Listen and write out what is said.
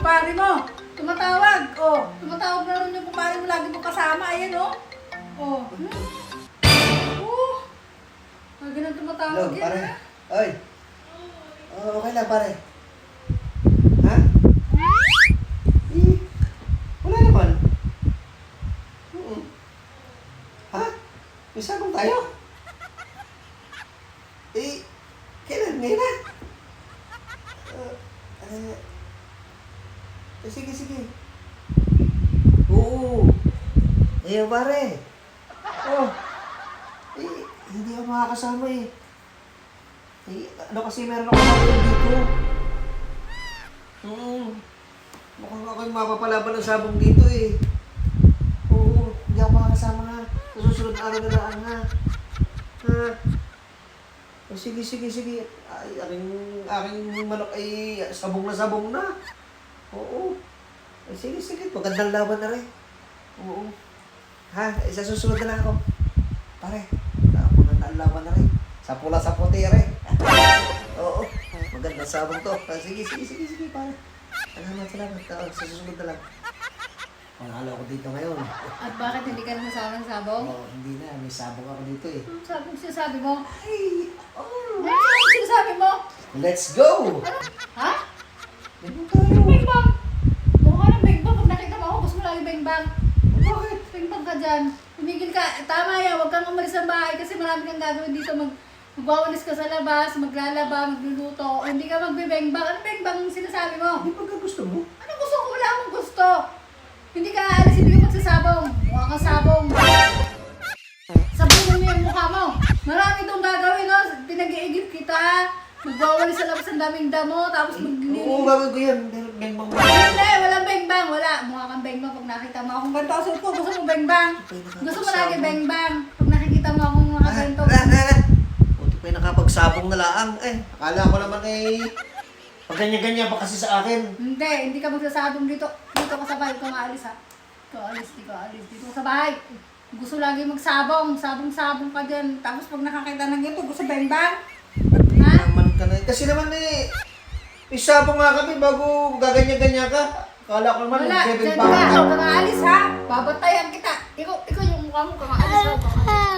kumpare mo. Tumatawag. Oh, tumatawag na rin yung kumpare mo. Lagi mo kasama. Ayan, oh. Oh. Oh. Lagi nang tumatawag yan, pare. ha? Oy. Oh, okay lang, pare. Ha? Wala naman. Ha? May sabong tayo? Kailan? Ngayon na? Sige. Oo. Pare. Oh. Hindi ako makakasama eh. Ano kasi meron ako gagawin dito. Mukhang ako yung mapapalaban ng sabong dito eh. Oo, hindi ako makakasama nga. Sa susunod na araw na lang nga. Sige. Ay, aking manok ay sabong na. Oo. Ay, sige. Magandang laban na rin. Oo. Sa susunod na lang ako. Pare, ako na laban na rin. Sa pula sa puti rin. Oo. Magandang sabong to. Sige, pare. Salamat. Sa susunod na lang. Panalo ako dito ngayon. At bakit hindi ka naman sa sabong? Hindi na. May sabong ako dito eh. Sabong sinasabi mo? Ay, Ano sinasabi mo? let's go! Ano? Ha? Dito tayo. Bengbang! Mukha ng bengbang. Pag nakita mo ako, gusto mo lagi bengbang. Bakit? Bengbang ka dyan. Tumigil ka. Tama yan. Huwag kang umalis ng bahay kasi marami kang gagawin dito. Magwawalis ka sa labas, maglalaba, magluluto. O hindi ka magbibengbang. Ano bengbang yung sinasabi mo? Hindi ba gusto mo? Ano gusto ko? Wala akong gusto. Hindi ka aalis, hindi ka magsasabong. Mukha kang sabong. Sabungin mo yung mukha mo. Marami itong gagawin, no? Pinag-iigip kita. Magwawalis sa labas ang daming damo, tapos Oo, gagawin ko yan. Bengbang mo. Hindi, walang bengbang. Wala. Mukha kang bengbang pag nakita mo akong ganito. Asuot ko, gusto mo bengbang. Gusto mo lagi bengbang. Pag nakikita mo akong mga ganito. Buti pa yung nakapagsabong na laang. Akala ko naman pag ganyan-ganyan pa kasi sa akin. Hindi ka magsasabong dito. Dito ka sa bahay, ikaw maalis ha. Ikaw alis. Dito ka sa bahay. Gusto lagi magsabong, sabong ka dyan. Tapos pag nakakita ng ganito, gusto bengbang. Ha? Naman ka na. Kasi naman may sabong nga kami bago gaganyan-ganyan ka. Akala ko naman Wala, Kevin dyan pa. ka. Huwag kang aalis ha. Babatayan kita. Ikaw yung mukha mo, kang aalis ha.